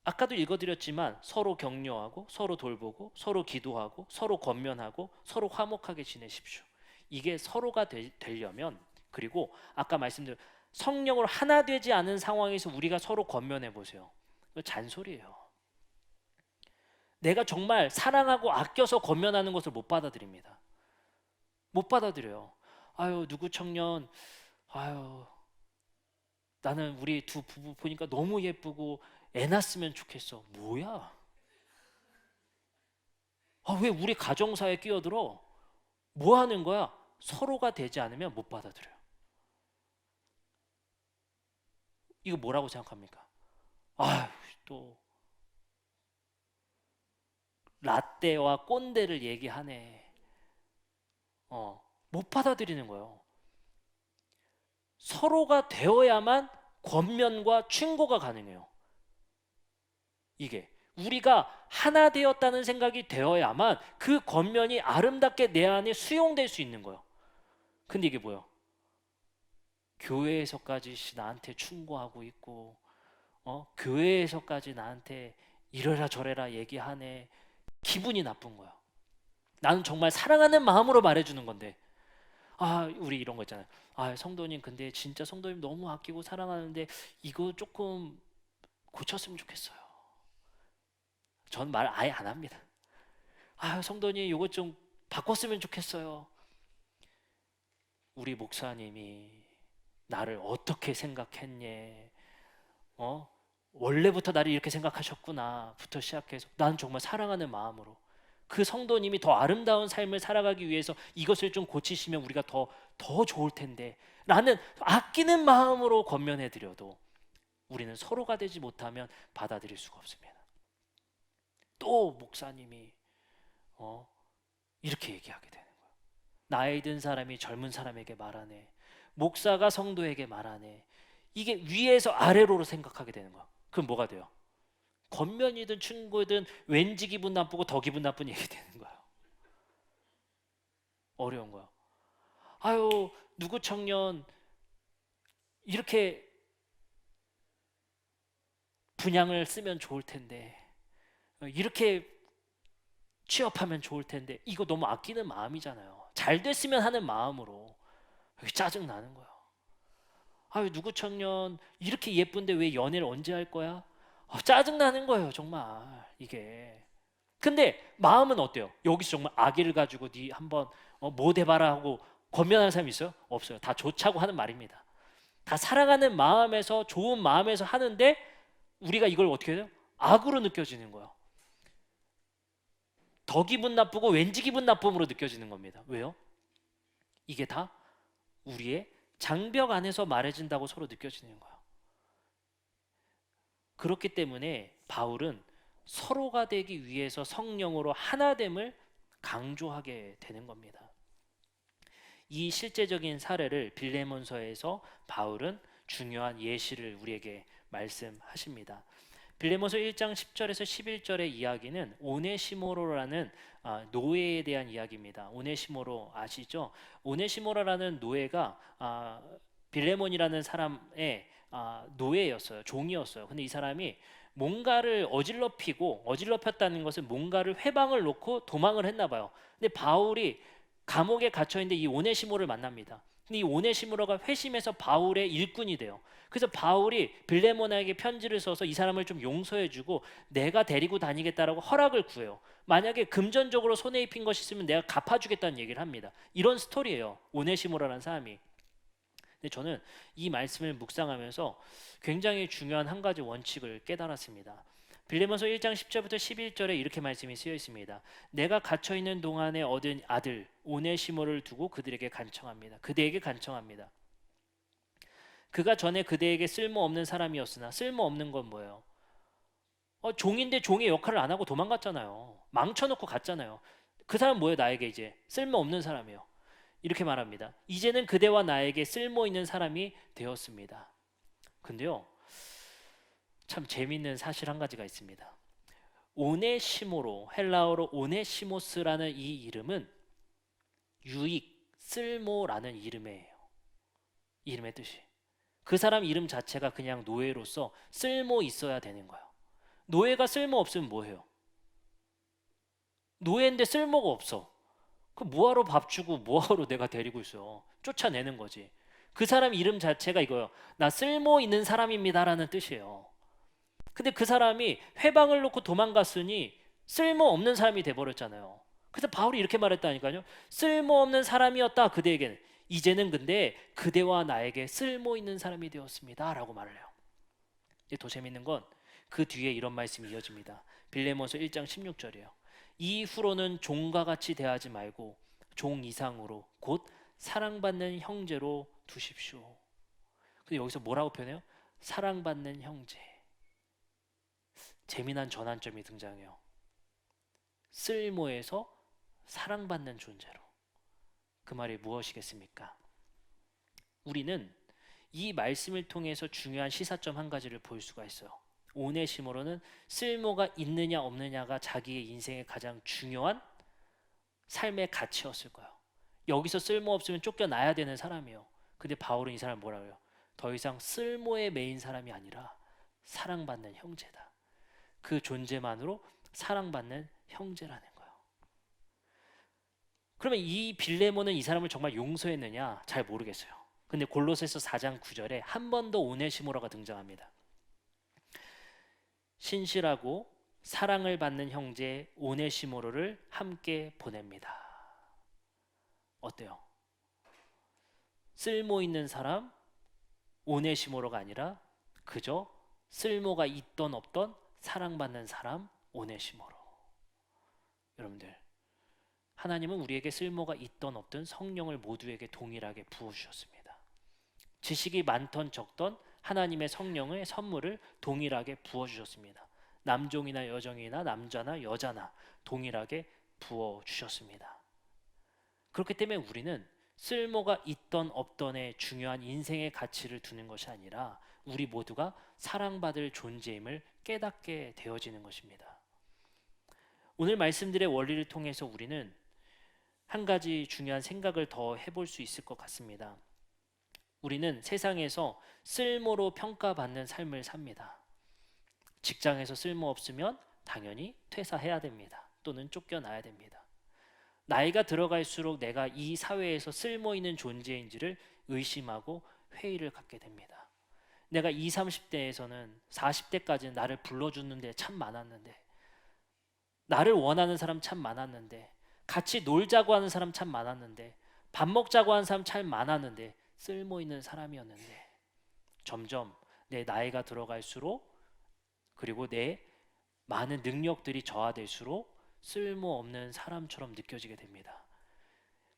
아까도 읽어드렸지만 서로 격려하고 서로 돌보고 서로 기도하고 서로 권면하고 서로 화목하게 지내십시오. 이게 서로가 되려면, 그리고 아까 말씀드린 성령으로 하나 되지 않은 상황에서 우리가 서로 권면해 보세요. 잔소리예요. 내가 정말 사랑하고 아껴서 권면하는 것을 못 받아들입니다. 못 받아들여요. 아유, 누구 청년, 아유, 나는 우리 두 부부 보니까 너무 예쁘고 애 낳았으면 좋겠어. 뭐야? 아, 왜 우리 가정사에 끼어들어? 뭐 하는 거야? 서로가 되지 않으면 못 받아들여요. 이거 뭐라고 생각합니까? 아, 또 라떼와 꼰대를 얘기하네. 못 받아들이는 거예요. 서로가 되어야만 권면과 충고가 가능해요. 이게 우리가 하나 되었다는 생각이 되어야만 그 권면이 아름답게 내 안에 수용될 수 있는 거예요. 근데 이게 뭐예요? 교회에서까지 나한테 충고하고 있고, 교회에서까지 나한테 이래라 저래라 얘기하네. 기분이 나쁜 거야. 나는 정말 사랑하는 마음으로 말해주는 건데, 아, 우리 이런 거 있잖아요. 아, 성도님, 근데 진짜 성도님 너무 아끼고 사랑하는데 이거 조금 고쳤으면 좋겠어요. 전 말 아예 안 합니다. 아, 성도님 이거 좀 바꿨으면 좋겠어요. 우리 목사님이 나를 어떻게 생각했니? 어? 원래부터 나를 이렇게 생각하셨구나부터 시작해서 나는 정말 사랑하는 마음으로 그 성도님이 더 아름다운 삶을 살아가기 위해서 이것을 좀 고치시면 우리가 더 좋을 텐데 라는 아끼는 마음으로 권면해 드려도 우리는 서로가 되지 못하면 받아들일 수가 없습니다. 또 목사님이 어, 이렇게 얘기하게 되는 거예요. 나이 든 사람이 젊은 사람에게 말하네. 목사가 성도에게 말하네. 이게 위에서 아래로 생각하게 되는 거야. 그럼 뭐가 돼요? 겉면이든 충고든 왠지 기분 나쁘고 더 기분 나쁜 얘기 되는 거예요. 어려운 거야. 아유, 누구 청년 이렇게 분양을 쓰면 좋을 텐데, 이렇게 취업하면 좋을 텐데, 이거 너무 아끼는 마음이잖아요. 잘 됐으면 하는 마음으로 짜증 나는 거예요. 아유, 누구 청년 이렇게 예쁜데 왜 연애를 언제 할 거야? 짜증 나는 거예요, 정말 이게. 근데 마음은 어때요? 여기서 정말 악의를 가지고 네 한번 못 해봐라 하고 권면하는 사람이 있어요? 없어요. 다 좋자고 하는 말입니다. 다 사랑하는 마음에서 좋은 마음에서 하는데 우리가 이걸 어떻게 해요? 악으로 느껴지는 거예요. 더 기분 나쁘고 왠지 기분 나쁨으로 느껴지는 겁니다. 왜요? 이게 다 우리의 장벽 안에서 말해진다고 서로 느껴지는 거예요. 그렇기 때문에 바울은 서로가 되기 위해서 성령으로 하나됨을 강조하게 되는 겁니다. 이 실제적인 사례를 빌레몬서에서 바울은 중요한 예시를 우리에게 말씀하십니다. 빌레몬서 1장 10절에서 11절의 이야기는 오네시모로라는 노예에 대한 이야기입니다. 오네시모로 아시죠? 오네시모로라는 노예가 빌레몬이라는 사람의 노예였어요. 종이었어요. 근데 이 사람이 뭔가를 어질럽혔다는 것은 뭔가를 회방을 놓고 도망을 했나 봐요. 근데 바울이 감옥에 갇혀 있는데 이 오네시모를 만납니다. 근데 이 오네시모로가 회심해서 바울의 일꾼이 돼요. 그래서 바울이 빌레몬에게 편지를 써서 이 사람을 좀 용서해주고 내가 데리고 다니겠다라고 허락을 구해요. 만약에 금전적으로 손해 입힌 것이 있으면 내가 갚아주겠다는 얘기를 합니다. 이런 스토리예요. 오네시모로라는 사람이. 근데 저는 이 말씀을 묵상하면서 굉장히 중요한 한 가지 원칙을 깨달았습니다. 빌레몬서 1장 10절부터 11절에 이렇게 말씀이 쓰여 있습니다. 내가 갇혀 있는 동안에 얻은 아들 오네시모를 두고 그들에게 간청합니다. 그대에게 간청합니다. 그가 전에 그대에게 쓸모없는 사람이었으나 쓸모없는 건 뭐예요? 종인데 종의 역할을 안 하고 도망갔잖아요. 망쳐놓고 갔잖아요. 그 사람 뭐예요? 나에게 이제 쓸모없는 사람이에요. 이렇게 말합니다. 이제는 그대와 나에게 쓸모있는 사람이 되었습니다. 근데요, 참 재미있는 사실 한 가지가 있습니다. 오네시모로, 헬라어로 오네시모스라는 이 이름은 유익, 쓸모라는 이름이에요. 이름의 뜻이. 그 사람 이름 자체가 그냥 노예로서 쓸모 있어야 되는 거예요. 노예가 쓸모 없으면 뭐해요? 노예인데 쓸모가 없어. 그 뭐하러 밥 주고 뭐하러 내가 데리고 있어. 쫓아내는 거지. 그 사람 이름 자체가 이거예요. 나 쓸모 있는 사람입니다라는 뜻이에요. 근데 그 사람이 회방을 놓고 도망갔으니 쓸모 없는 사람이 돼버렸잖아요. 그래서 바울이 이렇게 말했다니까요. 쓸모 없는 사람이었다 그대에게는. 이제는 근데 그대와 나에게 쓸모 있는 사람이 되었습니다라고 말을 해요. 더 재밌는 건 그 뒤에 이런 말씀이 이어집니다. 빌레몬서 1장 16절이에요. 이후로는 종과 같이 대하지 말고 종 이상으로 곧 사랑받는 형제로 두십시오. 근데 여기서 뭐라고 표현해요? 사랑받는 형제. 재미난 전환점이 등장해요. 쓸모에서 사랑받는 존재로. 그 말이 무엇이겠습니까? 우리는 이 말씀을 통해서 중요한 시사점 한 가지를 볼 수가 있어요. 오네시모로는 쓸모가 있느냐 없느냐가 자기의 인생의 가장 중요한 삶의 가치였을 거예요. 여기서 쓸모 없으면 쫓겨나야 되는 사람이에요. 근데 바울은 이 사람을 뭐라고 해요? 더 이상 쓸모에 매인 사람이 아니라 사랑받는 형제다. 그 존재만으로 사랑받는 형제라는 거예요. 그러면 이 빌레몬은 이 사람을 정말 용서했느냐? 잘 모르겠어요. 근데 골로새서 4장 9절에 한 번 더 오네시모로가 등장합니다. 신실하고 사랑을 받는 형제 오네시모로를 함께 보냅니다. 어때요? 쓸모 있는 사람 오네시모로가 아니라 그저 쓸모가 있던 없던 사랑받는 사람 오네시모로. 여러분들, 하나님은 우리에게 쓸모가 있던 없던 성령을 모두에게 동일하게 부어주셨습니다. 지식이 많던 적던 하나님의 성령의 선물을 동일하게 부어주셨습니다. 남종이나 여종이나 남자나 여자나 동일하게 부어주셨습니다. 그렇기 때문에 우리는 쓸모가 있던 없던의 중요한 인생의 가치를 두는 것이 아니라 우리 모두가 사랑받을 존재임을 깨닫게 되어지는 것입니다. 오늘 말씀들의 원리를 통해서 우리는 한 가지 중요한 생각을 더 해볼 수 있을 것 같습니다. 우리는 세상에서 쓸모로 평가받는 삶을 삽니다. 직장에서 쓸모 없으면 당연히 퇴사해야 됩니다. 또는 쫓겨나야 됩니다. 나이가 들어갈수록 내가 이 사회에서 쓸모 있는 존재인지를 의심하고 회의를 갖게 됩니다. 내가 20, 30대에서는 40대까지는 나를 불러주는 데 참 많았는데, 나를 원하는 사람 참 많았는데, 같이 놀자고 하는 사람 참 많았는데, 밥 먹자고 하는 사람 참 많았는데 쓸모 있는 사람이었는데, 점점 내 나이가 들어갈수록, 그리고 내 많은 능력들이 저하될수록 쓸모없는 사람처럼 느껴지게 됩니다.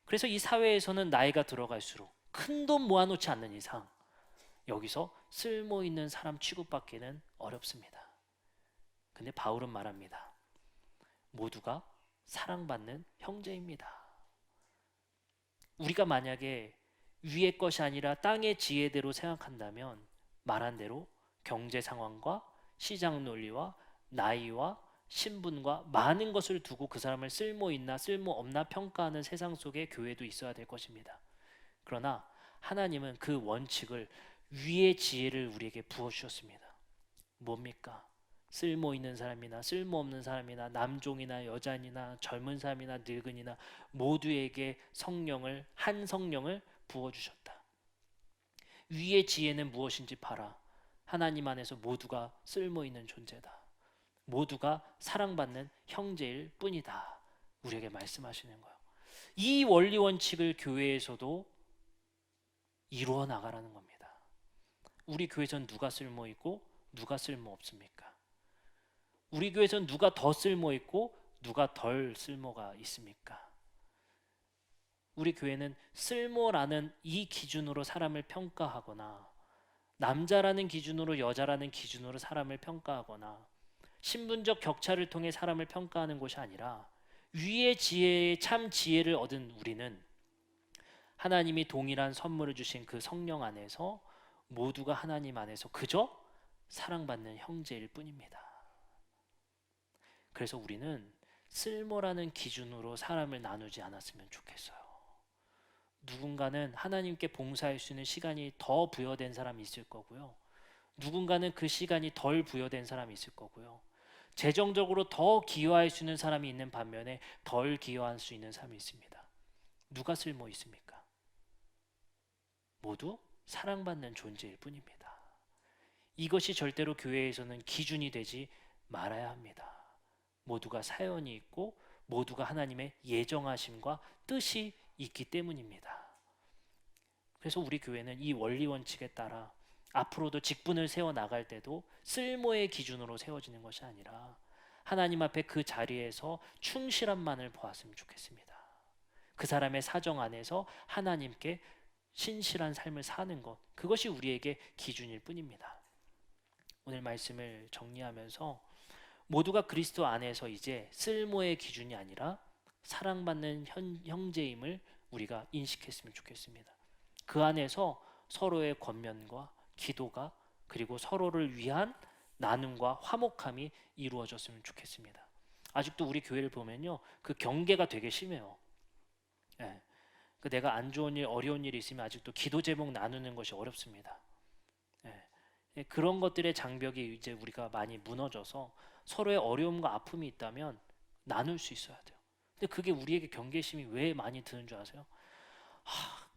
그래서 이 사회에서는 나이가 들어갈수록 큰 돈 모아놓지 않는 이상 여기서 쓸모있는 사람 취급받기는 어렵습니다. 근데 바울은 말합니다. 모두가 사랑받는 형제입니다. 우리가 만약에 위의 것이 아니라 땅의 지혜대로 생각한다면 말한 대로 경제 상황과 시장 논리와 나이와 신분과 많은 것을 두고 그 사람을 쓸모있나 쓸모없나 평가하는 세상 속에 교회도 있어야 될 것입니다. 그러나 하나님은 그 원칙을 위의 지혜를 우리에게 부어주셨습니다. 뭡니까? 쓸모있는 사람이나 쓸모없는 사람이나 남종이나 여자이나 젊은 사람이나 늙은이나 모두에게 성령을, 한 성령을 부어주셨다. 위의 지혜는 무엇인지 봐라. 하나님 안에서 모두가 쓸모있는 존재다. 모두가 사랑받는 형제일 뿐이다. 우리에게 말씀하시는 거예요. 이 원리 원칙을 교회에서도 이루어 나가라는 겁니다. 우리 교회에서는 누가 쓸모있고 누가 쓸모없습니까? 우리 교회에서는 누가 더 쓸모있고 누가 덜 쓸모가 있습니까? 우리 교회는 쓸모라는 이 기준으로 사람을 평가하거나, 남자라는 기준으로 여자라는 기준으로 사람을 평가하거나, 신분적 격차를 통해 사람을 평가하는 것이 아니라 위의 지혜의 참 지혜를 얻은 우리는 하나님이 동일한 선물을 주신 그 성령 안에서 모두가 하나님 안에서 그저 사랑받는 형제일 뿐입니다. 그래서 우리는 쓸모라는 기준으로 사람을 나누지 않았으면 좋겠어요. 누군가는 하나님께 봉사할 수 있는 시간이 더 부여된 사람이 있을 거고요. 누군가는 그 시간이 덜 부여된 사람이 있을 거고요. 재정적으로 더 기여할 수 있는 사람이 있는 반면에 덜 기여할 수 있는 사람이 있습니다. 누가 쓸모 있습니까? 모두 사랑받는 존재일 뿐입니다. 이것이 절대로 교회에서는 기준이 되지 말아야 합니다. 모두가 사연이 있고 모두가 하나님의 예정하심과 뜻이 있기 때문입니다. 그래서 우리 교회는 이 원리 원칙에 따라 앞으로도 직분을 세워 나갈 때도 쓸모의 기준으로 세워지는 것이 아니라 하나님 앞에 그 자리에서 충실함만을 보았으면 좋겠습니다. 그 사람의 사정 안에서 하나님께 신실한 삶을 사는 것, 그것이 우리에게 기준일 뿐입니다. 오늘 말씀을 정리하면서 모두가 그리스도 안에서 이제 쓸모의 기준이 아니라 사랑받는 형제임을 우리가 인식했으면 좋겠습니다. 그 안에서 서로의 권면과 기도가, 그리고 서로를 위한 나눔과 화목함이 이루어졌으면 좋겠습니다. 아직도 우리 교회를 보면요, 그 경계가 되게 심해요. 예. 그 내가 안 좋은 일, 어려운 일이 있으면 아직도 기도 제목 나누는 것이 어렵습니다. 예. 그런 것들의 장벽이 이제 우리가 많이 무너져서 서로의 어려움과 아픔이 있다면 나눌 수 있어야 돼요. 근데 그게 우리에게 경계심이 왜 많이 드는 줄 아세요?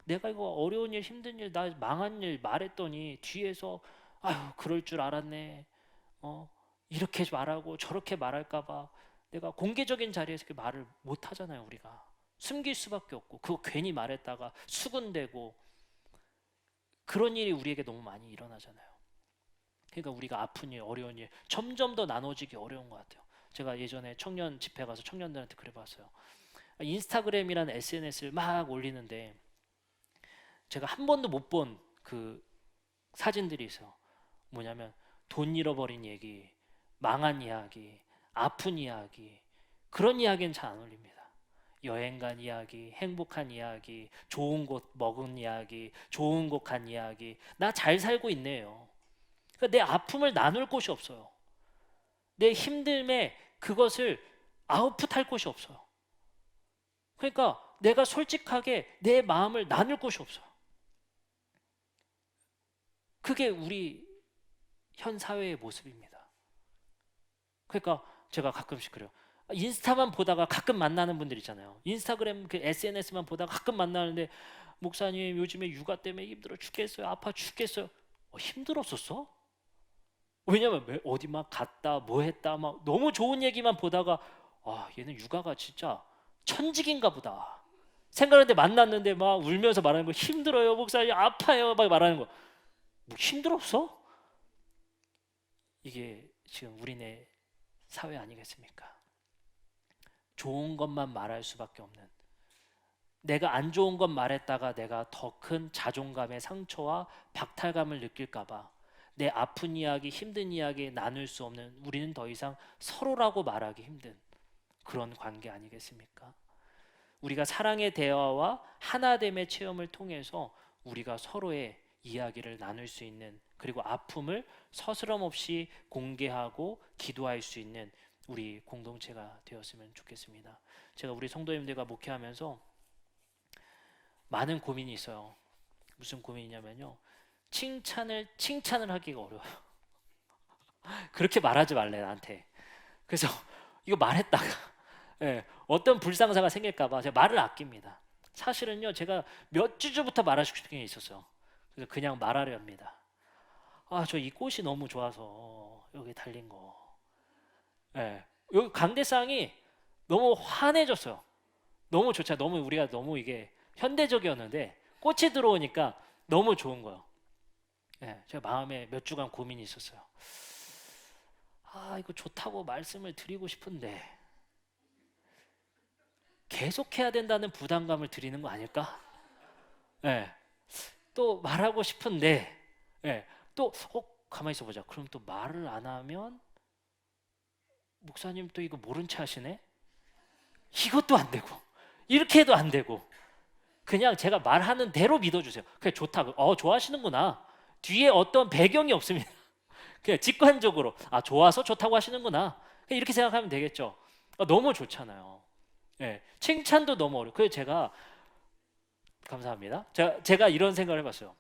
내가 이거 어려운 일, 힘든 일, 나 망한 일 말했더니 뒤에서 아유 그럴 줄 알았네, 이렇게 말하고 저렇게 말할까봐 내가 공개적인 자리에서 그 말을 못 하잖아요. 우리가 숨길 수밖에 없고, 그거 괜히 말했다가 수군되고, 그런 일이 우리에게 너무 많이 일어나잖아요. 그러니까 우리가 아픈 일, 어려운 일 점점 더 나눠지기 어려운 것 같아요. 제가 예전에 청년 집회 가서 청년들한테 그래봤어요. 인스타그램이라는 SNS를 막 올리는데 제가 한 번도 못 본 그 사진들이 있어요. 뭐냐면 돈 잃어버린 얘기, 망한 이야기, 아픈 이야기, 그런 이야기는 잘 안 올립니다. 여행 간 이야기, 행복한 이야기, 좋은 곳 먹은 이야기, 좋은 곳 간 이야기, 나 잘 살고 있네요. 그러니까 내 아픔을 나눌 곳이 없어요. 내 힘듦에 그것을 아웃풋할 곳이 없어요. 그러니까 내가 솔직하게 내 마음을 나눌 곳이 없어요. 그게 우리 현 사회의 모습입니다. 그러니까 제가 가끔씩 그래요. 인스타만 보다가 가끔 만나는 분들 있잖아요. 인스타그램 그 SNS만 보다가 가끔 만나는데 목사님 요즘에 육아 때문에 힘들어 죽겠어요. 아파 죽겠어요. 힘들었었어? 왜냐면 어디 막 갔다 뭐 했다 막 너무 좋은 얘기만 보다가 얘는 육아가 진짜 천직인가 보다 생각하는데 만났는데 막 울면서 말하는 거 힘들어요 목사님 아파요 막 말하는 거 뭐 힘들었어? 이게 지금 우리네 사회 아니겠습니까? 좋은 것만 말할 수밖에 없는 내가 안 좋은 것 말했다가 내가 더 큰 자존감의 상처와 박탈감을 느낄까봐 내 아픈 이야기, 힘든 이야기 나눌 수 없는 우리는 더 이상 서로라고 말하기 힘든 그런 관계 아니겠습니까? 우리가 사랑의 대화와 하나됨의 체험을 통해서 우리가 서로의 이야기를 나눌 수 있는 그리고 아픔을 서스럼 없이 공개하고 기도할 수 있는 우리 공동체가 되었으면 좋겠습니다. 제가 우리 성도님들과 목회하면서 많은 고민이 있어요. 무슨 고민이냐면요. 칭찬을 하기가 어려워요. 그렇게 말하지 말래 나한테. 그래서 이거 말했다가 어떤 불상사가 생길까봐 제가 말을 아낍니다. 사실은요 제가 몇 주 전부터 말하고 싶은 게 있었어요. 그래서 그냥 말하려 합니다. 저 이 꽃이 너무 좋아서 여기 달린 거. 여기 강대상이 너무 환해졌어요. 너무 좋죠. 너무 우리가 너무 이게 현대적이었는데 꽃이 들어오니까 너무 좋은 거예요. 제가 마음에 몇 주간 고민이 있었어요. 이거 좋다고 말씀을 드리고 싶은데 계속해야 된다는 부담감을 드리는 거 아닐까? 또 말하고 싶은데 또 가만히 있어 보자. 그럼 또 말을 안 하면 목사님 또 이거 모른 체 하시네? 이것도 안 되고 이렇게 해도 안 되고 그냥 제가 말하는 대로 믿어주세요. 그냥 좋다고 좋아하시는구나. 뒤에 어떤 배경이 없습니다. 그냥 직관적으로 좋아서 좋다고 하시는구나. 그냥 이렇게 생각하면 되겠죠. 너무 좋잖아요. 칭찬도 너무 어려워. 그래서 제가 감사합니다. 제가 이런 생각을 해봤어요.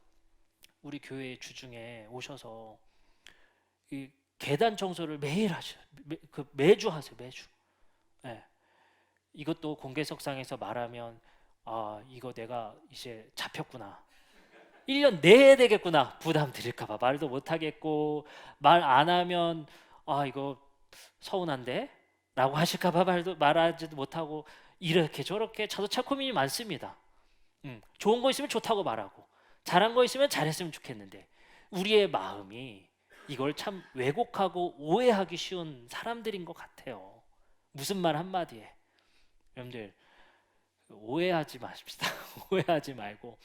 우리 교회 주중에 오셔서 이 계단 청소를 매일 하셔요. 매주 하세요. 매주. 이것도 공개석상에서 말하면 이거 내가 이제 잡혔구나. 1년 내에 되겠구나. 부담 드릴까봐 말도 못 하겠고 말 안 하면 이거 서운한데? 라고 하실까봐 말하지도 못하고 이렇게 저렇게 자동차 고민이 많습니다. 좋은 거 있으면 좋다고 말하고 잘한 거 있으면 잘했으면 좋겠는데 우리의 마음이 이걸 참 왜곡하고 오해하기 쉬운 사람들인 것 같아요. 무슨 말 한마디에 여러분들 오해하지 마십시다. 오해하지 말고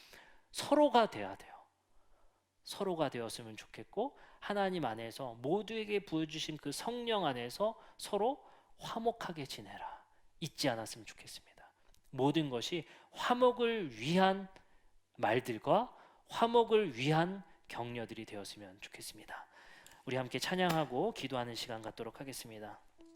서로가 돼야 돼요. 서로가 되었으면 좋겠고 하나님 안에서 모두에게 부어주신 그 성령 안에서 서로 화목하게 지내라. 잊지 않았으면 좋겠습니다. 모든 것이 화목을 위한 말들과 화목을 위한 격려들이 되었으면 좋겠습니다. 우리 함께 찬양하고 기도하는 시간 갖도록 하겠습니다.